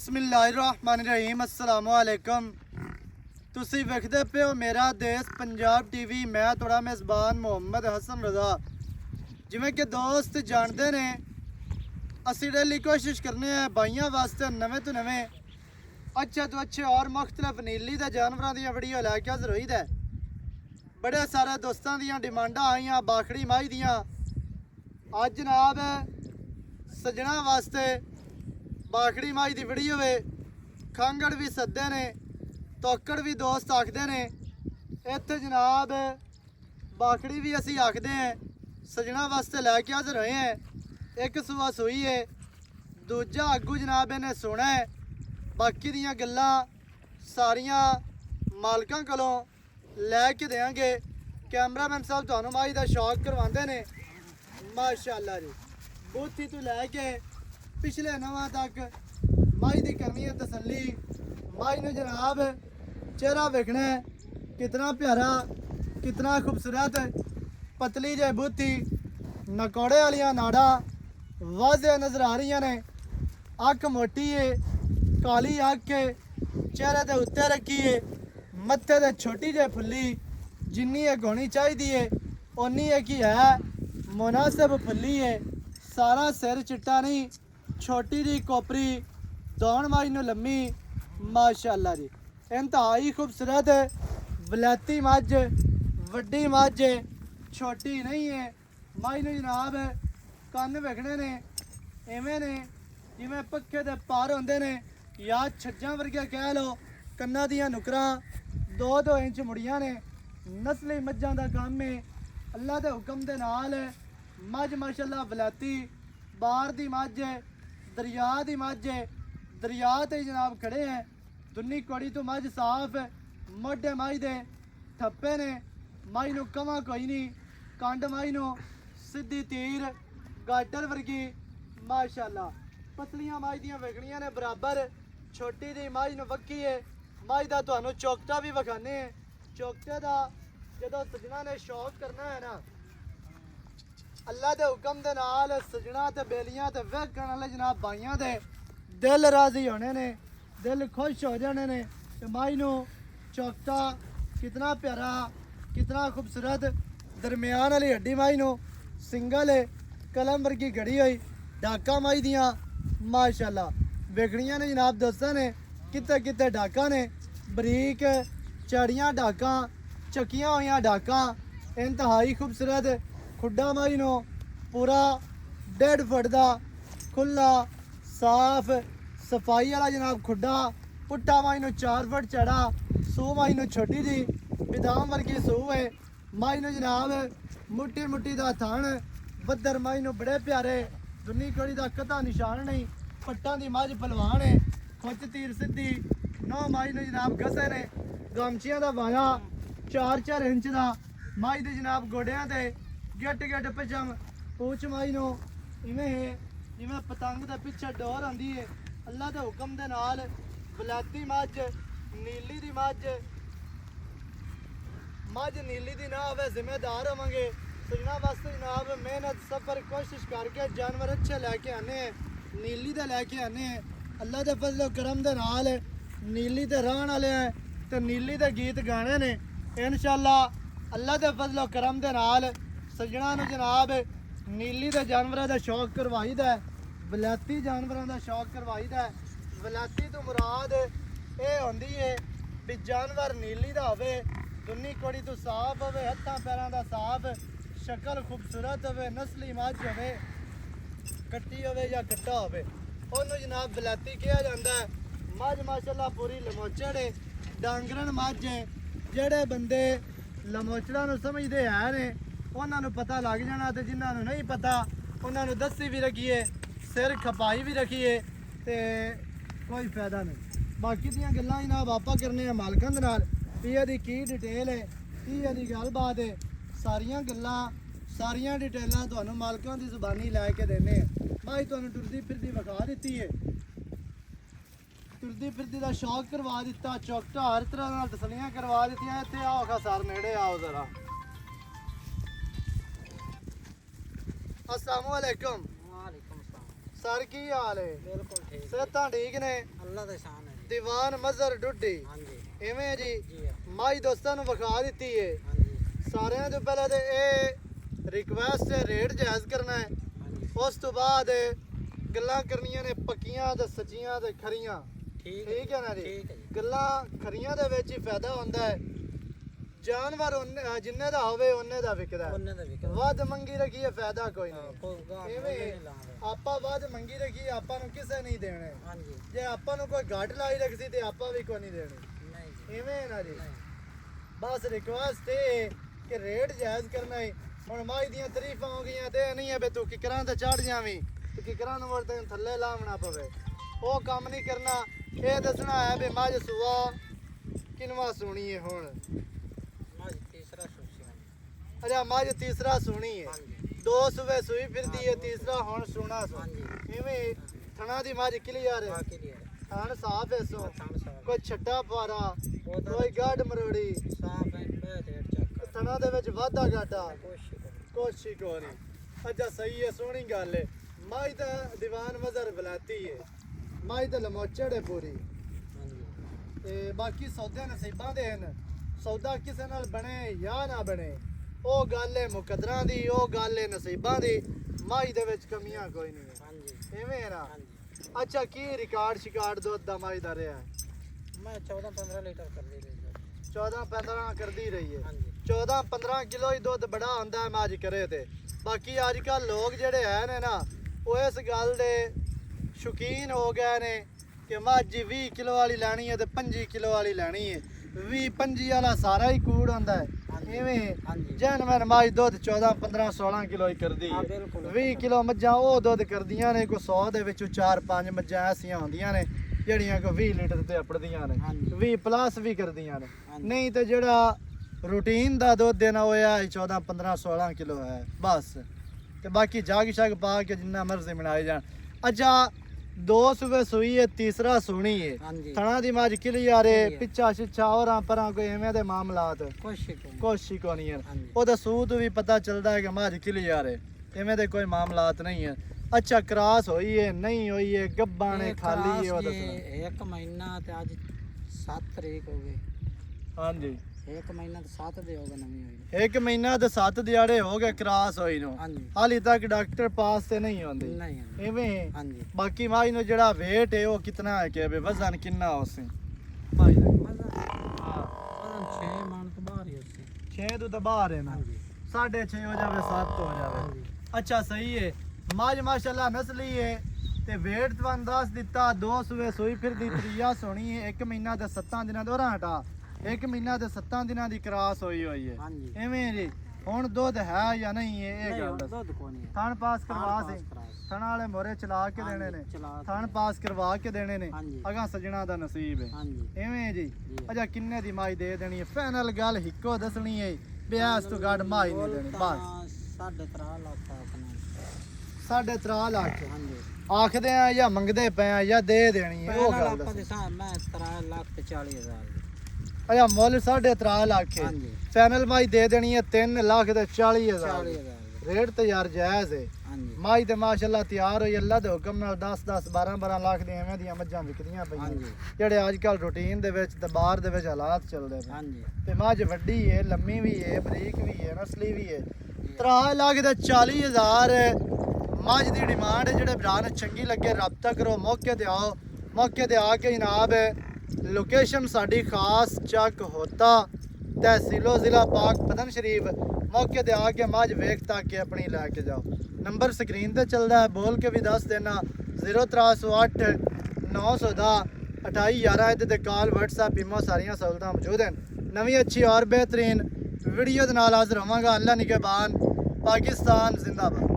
ਬਿਸਮਿल्लाहिर्रहमानिर्रहीम अस्सलामुअलैकुम। ਤੁਸੀਂ ਵੇਖਦੇ ਪਿਓ ਮੇਰਾ ਦੇਸ਼ ਪੰਜਾਬ ਟੀਵੀ। ਮੈਂ ਤੁਹਾਡਾ ਮੇਜ਼ਬਾਨ ਮੁਹੰਮਦ ਹਸਨ ਰਜ਼ਾ। ਜਿਵੇਂ ਕਿ ਦੋਸਤ ਜਾਣਦੇ ਨੇ, ਅਸੀਂ ਡੇਲੀ ਕੋਸ਼ਿਸ਼ ਕਰਨੇ ਆ ਭਾਈਆਂ ਵਾਸਤੇ ਨਵੇਂ ਤੋਂ ਨਵੇਂ अच्छे तो अच्छे और मुख्तलिफ नीली के जानवरों दी वीडियो लैके हाजिर होई दे। बड़े सारे दोस्तों दी डिमांडा आईयां बाखड़ी माही दियां। अज जनाब सजना वास्ते बाखड़ी माही दी वीडियो वे। खांगड़ भी सदे ने, तोकड़ भी दोस्त आखते ने। इत्थे जनाब बाखड़ी भी असी आखते हैं सजना वास्ते लैके हाजिर होए हैं। एक सुबह सूई है, दूजा अगू जनाब इन्हें सोना है। बाकी दियां गल्लां सारियां मालकां कोलों लैके देंगे। कैमरामैन साहब तुहानूं माही दा शौक करवांदे ने माशाअल्लाह जी। बूथी तो लैके पिछले नवां तक माही दी करनी है तसल्ली। माही नूं जनाब चेहरा वेखना है कितना प्यारा, कितना खूबसूरत। पतली जे बूथी, नकोड़े वालियां नाड़ा वाज़े नज़र आ रही ने। अख मोटी है, काली अख के चेहरे के उत्ते रखी है। मत्थे ते छोटी जे फुल्ली जिन्नी एक होनी चाहिए उन्नी एक ही है, मुनासिब फुल्ली है। सारा सिर चिट्टा नहीं, छोटी जी कोपरी, दौड़ माई नूं लम्मी माशाअल्लाह जी। इंतहाई खूबसूरत वलैती मझ, वड्डी मझ, छोटी नहीं है। माई नूं जनाब कन्न वेखने ने इवें ने जिवें पक्खे दे पार होंदे ने, या छज्जां वर्गे कह लो। कन्ना दियां नुकरां 2-2 इंच मुड़ियां ने। नस्ली मज्जां दा काम है, अल्लाह दे हुक्म दे नाल। मझ माशाअल्लाह वलैती बार दी मझ, दरिया दी मझ। दरिया ते जनाब खड़े हैं। दुन्नी कोड़ी तो मझ साफ, मोढे माही दे ठप्पे ने। माही नूं कवां कोई नहीं, कंड माही नूं सीधी तीर गाडर वर्गी माशाअल्लाह। पतलियां माही दियां वेखणियां ने बराबर। छोटी जी माही नूं वक्की है। माही दा तुहानूं चौकटा भी विखाने। चौकटे दा जदों सजना ने शौक करना है ना, अल्लाह दे हुक्म दे नाल सजना ते बेलियां ते वेखण वाले जनाब भाइयां दे दिल राजी होने ने, दिल खुश हो जाने ने। ते माही नूं चौकटा कितना प्यारा, कितना खूबसूरत। दरम्यान वाली हड्डी माही नूं सिंगल है, कलम वर्गी घड़ी हुई डाका माही दियां माशाअल्लाह। वेखड़ियां ने जनाब दोस्तां ने किते किते डाका ने, बरीक चढ़ियां डाका, चकियां हुई डाका। इंतहाई खूबसूरत खुड्डा माही नूं पूरा 1.5 फुट का खुला साफ सफाई वाला जनाब खुड्डा। पुट्ठा माही नूं 4 फुट चढ़ा। सूह माही नूं छोटी जी बिदाम वर्गी सूह है। माही नूं जनाब मुट्ठी मुट्ठी का थण, बदर माही नूं बड़े प्यारे। दुन्नी कोड़ी का कदा निशान नहीं, पट्टां दी मझ पलवान है। खुच तीर सीधी 9 माही नूं जनाब घसे ने। गामचियां दा वाया 4-4 इंच का। माही दे जनाब गोडियां ते गिट गिट पचम। पूछ माही नूं इवें है जिवें पतंग दे पिछे डोर आंदी है। अल्लाह दे हुक्म दे नाल वलैती मझ, नीली दी मझ। मझ नीली दी ना होवे जिम्मेदार होवांगे। सजना वास्ते जनाब मेहनत सफर कोशिश करके जानवर अच्छे लैके आने हैं, नीली दे लैके आने हैं। अल्लाह दे फजलो करम दे नाल नीली दे रहण वाले हैं ते नीली दे गीत गाने ने इंशाअल्लाह। अल्लाह दे फजलो करम दे नाल सजना नूं जनाब नीली दे जानवरां दा शौक करवाई दा, वलैती जानवरां दा शौक करवाई दा। वलैती तो मुराद ये होंदी है भी जानवर नीली दा होवे, दुन्नी कोड़ी तो साफ होवे, हत्थां पैरां दा साफ, शक्ल खूबसूरत होवे, नस्ली मझ होवे, कट्टी होवे या कट्टा होवे, उन्होंने जनाब वलैती कहा जाता है। मझ माशाअल्लाह पूरी लमोचड़ है, डांगरन मझ है। जेड़े बंदे लमोचड़ा नूं समझते हैं ने उन्होंने पता लग जाना, तो जिन्होंने नहीं पता उन्होंने दसी भी रखिए, सिर खपाई भी रखिए, तो कोई फायदा नहीं। बाकी दियां गल्लां जनाब आपा करने हैं मालकां दे नाल भी इहदी की डिटेल है, की इहदी गलबात है। सारियां गल्लां सारियां डिटेलां तुहानूं मालकां दी जुबानी लैके देने। माही तुहानूं टुरदी फिरदी विखा दित्ती है, टुरदी फिरदी दा शौक करवा दिता, चौकटा हर तरह नाल तसलियां करवा दित्तियां। इत्थे आओ खा सार नेड़े आओ जरा। अस्सलामुअलैकुम। सर की हाल है? बिल्कुल ठीक सेहतां ठीक ने? अल्लाह दा शान है जी दीवान मजर डुड्डी हाँ जी इवें जी जी माई दोस्तां नूं विखा दित्ती है हाँ जी सारिਆਂ ਤੋਂ ਪਹਿਲਾਂ ਤੇ ਇਹ ਰਿਕਵੈਸਟ ਹੈ ਰੇਟ ਜਾਇਜ਼ ਕਰਨਾ ਹੈ हाँ जी ਉਸ ਤੋਂ ਬਾਅਦ ਗੱਲਾਂ ਕਰਨੀਆਂ ਨੇ ਪੱਕੀਆਂ ਤੇ ਸੱਚੀਆਂ ਤੇ ਖਰੀਆਂ ਠੀਕ ਹੈ ਨਾ ਜੀ ठीक है जी ਗੱਲਾਂ ਖਰੀਆਂ ਦੇ ਵਿੱਚ ਹੀ ਫਾਇਦਾ ਹੁੰਦਾ ਹੈ ਜਾਨਵਰ ਜਿੰਨੇ ਦਾ ਹੋਵੇ ਉਹਨੇ ਦਾ ਵਿਕਦਾ ਹੈ। ਉਹਨੇ ਦਾ ਵੀ ਵੱਧ ਮੰਗੀ ਰੱਖੀਏ ਫਾਇਦਾ ਕੋਈ ਨਹੀਂ ਕੋਈ ਗਾਹ ਇਵੇਂ ਨਹੀਂ ਲਾਉਂਦੇ ਆਪਾਂ ਵੱਧ ਮੰਗੀ ਰੱਖੀ ਆਪਾਂ ਨੂੰ ਕਿਸੇ ਨਹੀਂ ਦੇਣੇ हाँ जी ਜੇ ਆਪਾਂ ਨੂੰ ਕੋਈ ਘੱਟ ਲਾਈ ਰੱਖਦੀ ਤੇ ਆਪਾਂ ਵੀ ਕੋਈ ਨਹੀਂ ਦੇਣੀ नहीं जी ਇਵੇਂ ਨਾ ਜੀ नहीं ਬਸ ਰਿਕਵੈਸਟ ਇਹ ਕਿ ਰੇਟ ਜਾਇਜ਼ ਕਰਨਾ ਹੈ ਹੁਣ ਮਾਈ ਦੀਆਂ ਤਾਰੀਫਾਂ ਹੋ ਗਈਆਂ ਤੇ ਇਹ ਨਹੀਂ ਹੈ ਵੀ ਤੂੰ ਕਿਕਰਾਂ ਤੇ ਚੜ ਜਾਵੀਂ ਤੇ ਕਿਕਰਾਂ ਨੂੰ ਵਰ ਤੈਨੂੰ ਥੱਲੇ ਲਾਉਣਾ ਪਵੇ ਉਹ ਕੰਮ ਨਹੀਂ ਕਰਨਾ ਇਹ ਦੱਸਣਾ ਹੈ ਵੀ ਮੱਝ ਸੁਆ ਕਿਨਵਾ ਸੁਣੀ ਹੈ ਹੁਣ आज तीसरा सोचिया ਅਜਾ ਮੱਝ ਤੀਸਰਾ ਸੁਣੀ ਹੈ हाँ जी ਦੋ ਸੂਵੇ ਸੂਈ ਫਿਰਦੀ ਹੈ ਤੀਸਰਾ ਹੁਣ ਸੁਣਾ हाँ जी ਇਵੇਂ ਥਣਾ ਦੀ ਮੱਝ ਕਲੀਅਰ ਹੈ बाकी लिए ਥਣ ਸਾਫ ਹੈ ਸੋ थान साहब ਕੋਈ ਛੱਟਾ ਪਾਰਾ बहुत ਕੋਈ ਗਾਡ ਮਰੋੜੀ साफ है बैठ रेट चेक कर ਥਣਾ ਦੇ ਵਿੱਚ ਵਾਧਾ ਘਾਟਾ कोशिश करो ਕੁਛ ਹੀ ਕੋਈ ਨਹੀਂ ਅੱਛਾ ਸਹੀ ਹੈ ਸੋਹਣੀ ਗੱਲ ਹੈ ਮਾਈ ਤਾਂ ਦੀਵਾਨ ਮਜ਼ਰ ਬਲਾਤੀ ਹੈ ਮਾਈ ਤਾਂ ਲਮੋਚੜ ਹੈ ਪੂਰੀ हाँ जी ਤੇ ਬਾਕੀ ਸੌਦੇ ਨਸੀਬਾਂ ਦੇ ਹਨ ਸੌਦਾ ਕਿਸੇ ਨਾਲ ਬਣੇ ਜਾਂ ਨਾ ਬਣੇ ਉਹ ਗੱਲ ਹੈ ਮੁਕੱਦਰਾਂ ਦੀ ਉਹ ਗੱਲ ਹੈ ਨਸੀਬਾਂ ਦੀ ਮਾਈ ਦੇ ਵਿੱਚ ਕਮੀਆਂ ਕੋਈ ਨਹੀਂ हाँ जी ਹੈ ਇਵੇਂ ਹੈ ਨਾ हाँ जी ਅੱਛਾ ਕੀ ਰਿਕਾਰਡ ਸ਼ਿਕਾਰਡ ਦੁੱਧ ਦਾ ਮਾਈ ਦਾ ਰਿਹਾ मैं 14-15 लीटर कर दी रही 14-15 ਕਰਦੀ ਰਹੀ ਹੈ हाँ जी 14-15 ਕਿਲੋ ਹੀ ਦੁੱਧ ਬੜਾ ਹੁੰਦਾ ਹੈ ਮੱਝ ਕਰੇ ਤੇ ਬਾਕੀ ਅੱਜ ਕੱਲ ਲੋਕ ਜਿਹੜੇ ਹੈ ਨੇ ਨਾ ਉਹ ਇਸ ਗੱਲ ਦੇ ਸ਼ੌਕੀਨ ਹੋ ਗਏ ਨੇ ਕਿ ਮੱਝ 20 ਕਿਲੋ ਵਾਲੀ ਲੈਣੀ ਹੈ ਤੇ 25 ਕਿਲੋ ਵਾਲੀ ਲੈਣੀ ਹੈ 20-25 ਵਾਲਾ ਸਾਰਾ ਹੀ ਕੂੜ ਹੁੰਦਾ ਹੈ ਇਵੇਂ हाँ जी ਜਨ ਮੈਂ ਮੱਝ ਦੁੱਧ 14-15-16 ਕਿਲੋ ਹੀ ਕਰਦੀ हाँ ਹੈ बिल्कुल 20 ਕਿਲੋ ਮੱਝਾਂ ਉਹ ਦੁੱਧ ਕਰਦੀਆਂ ਨੇ ਕੋਈ 100 ਦੇ ਵਿੱਚੋਂ 4-5 ਮੱਝਾਂ ਐਸੀਆਂ ਹੁੰਦੀਆਂ ਨੇ ਜਿਹੜੀਆਂ ਕੋ 20 ਲੀਟਰ ਤੇ ਅਪੜਦੀਆਂ ਨੇ ਹਾਂਜੀ। 20 ਪਲੱਸ ਵੀ ਕਰਦੀਆਂ ਨੇ ਹਾਂਜੀ। ਨਹੀਂ ਤੇ ਜਿਹੜਾ ਰੂਟੀਨ ਦਾ ਦੁੱਧ ਦੇਣਾ ਹੋਇਆ 14-15-16 ਕਿਲੋ ਹੈ ਬਸ ਤੇ ਬਾਕੀ ਜਾਗ ਸ਼ਾਗ ਪਾ ਕੇ ਜਿੰਨਾ ਮਰਜ਼ੀ ਬਣਾਏ ਜਾਣ ਅੱਛਾ ਦੋ ਸੂਬੇ ਸੂਈ ਹੈ ਤੀਸਰਾ ਸੋਹਣੀ ਹੈ हाँ जी ਥਣਾ ਦੀ ਮੱਝ ਕਲੀਅਰ ਹੈ ਕਲੀਅਰ। ਪਿੱਛਾ ਛਿੱਛਾ ਹੋਰਾਂ ਪਰਾਂ ਕੋਈ ਐਵੇਂ ਦੇ ਮਾਮਲਾਤ कोशिश करो ਕੁਛ ਹੀ ਕੋ ਨਹੀਂ ਹੈ हाँ जी ਉਹਦਾ ਸੂਤ ਵੀ ਪਤਾ ਚੱਲਦਾ ਹੈ ਕਿ ਮੱਝ ਕਲੀਅਰ ਹੈ ਐਵੇਂ ਦੇ ਕੋਈ ਮਾਮਲਾਤ ਨਹੀਂ ਹੈ ਅੱਛਾ ਕਰਾਸ ਹੋਈ ਹੈ ਨਹੀਂ ਹੋਈ ਹੈ ਗੱਬਾਂ ਨੇ ਖਾਲੀ ਹੈ ਉਹ ਦੱਸਣਾ एक महीना ते आज 7 तारीख हो गई ਹਾਂਜੀ एक महीना तो 7 दे हो गए नवी हुई ਇੱਕ ਮਹੀਨਾ ਤੇ 7 ਦਿਹਾੜੇ ਹੋ ਗਏ ਕਰਾਸ ਹੋਈ ਨੂੰ हाँ जी ਹਾਲੇ ਤੱਕ ਡਾਕਟਰ ਪਾਸ ਤੇ ਨਹੀਂ ਹੁੰਦੀ नहीं हाँ जी ਐਵੇਂ हाँ जी ਬਾਕੀ ਮਾਈ ਨੂੰ ਜਿਹੜਾ weight ਹੈ ਉਹ ਕਿੰਨਾ ਹੈ ਕਿ ਵਜ਼ਨ ਕਿੰਨਾ ਉਸੇ ਮਾਈ ਦਾ वजन 6 मन तो बाहर ही उससे 6 ਤੋਂ ਤਾਂ ਬਾਹਰ ਹੈ ਨਾ हाँ जी 6.5 ਹੋ ਜਾਵੇ 7 ਹੋ हाँ ਜਾਵੇ जी ਅੱਛਾ ਸਹੀ ਹੈ ਮੱਝ ਮਾਸ਼ਾਅੱਲਾ ਨਸਲੀ ਹੈ ਤੇ weight ਤੁਹਾਨੂੰ ਦੱਸ ਦਿੱਤਾ ਦੋ ਸੂਏ ਸੂਈ ਫਿਰਦੀ ਤਰੀਆ ਸੋਹਣੀ ਹੈ 1 ਮਹੀਨਾ ਤੇ 7 ਦਿਨਾਂ ਦਾ ਹੋਰਾਂ ਹਟਾ 1 ਮਹੀਨਾ ਤੇ 7 ਦਿਨਾਂ ਦੀ ਕਰਾਸ ਹੋਈ ਹੋਈ ਹੈ हाँ जी ਐਵੇਂ ਜੀ ਹੁਣ ਦੁੱਧ ਹੈ ਜਾਂ ਨਹੀਂ ਹੈ ਇਹ नहीं ਗੱਲ ਦੱਸ दूध को नहीं है ਥਣ ਪਾਸ ਕਰਵਾ पास ਸੀ करा है। ਥਣ ਵਾਲੇ ਮੋਰੇ ਚਲਾ ਕੇ हाँ ਦੇਣੇ जी, ਨੇ चला ਥਣ ਪਾਸ ਕਰਵਾ ਕੇ ਦੇਣੇ ਨੇ हाँ जी ਅਗਾ ਸਜਣਾ ਦਾ ਨਸੀਬ ਹੈ हाँ जी ਐਵੇਂ ਜੀ जी ਅਜਾ ਕਿੰਨੇ ਦੀ ਮਾਈ ਦੇ ਦੇਣੀ ਹੈ ਫਾਈਨਲ ਗੱਲ ਇੱਕੋ ਦੱਸਣੀ ਹੈ ਬਿਆਸ ਤੋਂ ਗੱਡ ਮਾਈ ਨਹੀਂ ਦੇਣੀ ਬਸ 3.5 लाख का अपना 3.5 ਲੱਖ हाँ जी ਆਖਦੇ ਆ ਜਾਂ ਮੰਗਦੇ ਪਏ ਆ ਜਾਂ ਦੇ ਦੇਣੀ ਹੈ ਉਹ पहला ਗੱਲ लाख ਦੱਸ के साथ मैं 3 लाख ते 40 हजार ਅਜਾ ਮੁੱਲ 3.5 ਲੱਖ ਹੈ हाँ जी ਫਾਈਨਲ ਮਾਈ ਦੇ ਦੇਣੀ ਹੈ 3 ਲੱਖ ਤੇ 40,000 40 हजार ਰੇਟ ਤੇ ਯਾਰ ਜਾਇਜ਼ ਹੈ हाँ जी ਮਾਈ ਤੇ ਮਾਸ਼ਾਅੱਲਾ ਤਿਆਰ ਹੋਈ ਅੱਲਾ ਦੇ ਹੁਕਮ ਨਾਲ 10-10 12-12 ਲੱਖ ਦੀਆਂ ਐਵੇਂ ਦੀਆਂ ਮੱਝਾਂ ਵਿਕਦੀਆਂ हाँ ਪਈਆਂ जी ਜਿਹੜੇ ਅੱਜ ਕੱਲ ਰੂਟੀਨ ਦੇ ਵਿੱਚ ਤੇ ਬਾਹਰ ਦੇ ਵਿੱਚ ਹਾਲਾਤ ਚੱਲਦੇ ਪਏ हाँ जी ਤੇ ਮੱਝ ਵੱਡੀ ਹੈ ਲੰਮੀ ਵੀ ਹੈ ਬਰੀਕ ਵੀ ਹੈ ਨਸਲੀ ਵੀ ਹੈ 3 ਲੱਖ ਤੇ 40,000 ਮੱਝ ਦੀ ਡਿਮਾਂਡ ਹੈ ਜਿਹੜੇ ਭਰਾ ਨੂੰ ਚੰਗੀ ਲੱਗੇ ਰਾਬਤਾ ਕਰੋ ਮੌਕੇ ਤੇ ਆਓ ਮੌਕੇ ਤੇ ਆ ਕੇ ਜਨਾਬ ਲੋਕੇਸ਼ਨ ਸਾਡੀ ਖਾਸ ਚੱਕ ਹੋਤਾ ਤਹਿਸੀਲੋ ਜ਼ਿਲ੍ਹਾ ਪਾਕ ਪਤਨ ਸ਼ਰੀਫ ਮੌਕੇ ਤੇ ਆ ਕੇ ਮੱਝ ਵੇਖ ਤੱਕ ਕੇ ਆਪਣੀ ਲੈ ਕੇ ਜਾਓ ਨੰਬਰ ਸਕਰੀਨ ਤੇ ਚੱਲਦਾ ਹੈ ਬੋਲ ਕੇ ਵੀ ਦੱਸ ਦੇਣਾ 0308 910 2811 ਇਹਦੇ ਤੇ ਕਾਲ WhatsApp ਈਮੋ ਸਾਰੀਆਂ ਸਹੂਲਤਾਂ ਮੌਜੂਦ ਹਨ ਨਵੀਂ ਅੱਛੀ ਔਰ ਬਿਹਤਰੀਨ ਵੀਡੀਓ ਦੇ ਨਾਲ ਹਾਜ਼ਰ ਹੋਵਾਂਗਾ ਅੱਲਾ ਨਿਗਹਿਬਾਨ ਪਾਕਿਸਤਾਨ ਜ਼ਿੰਦਾਬਾਦ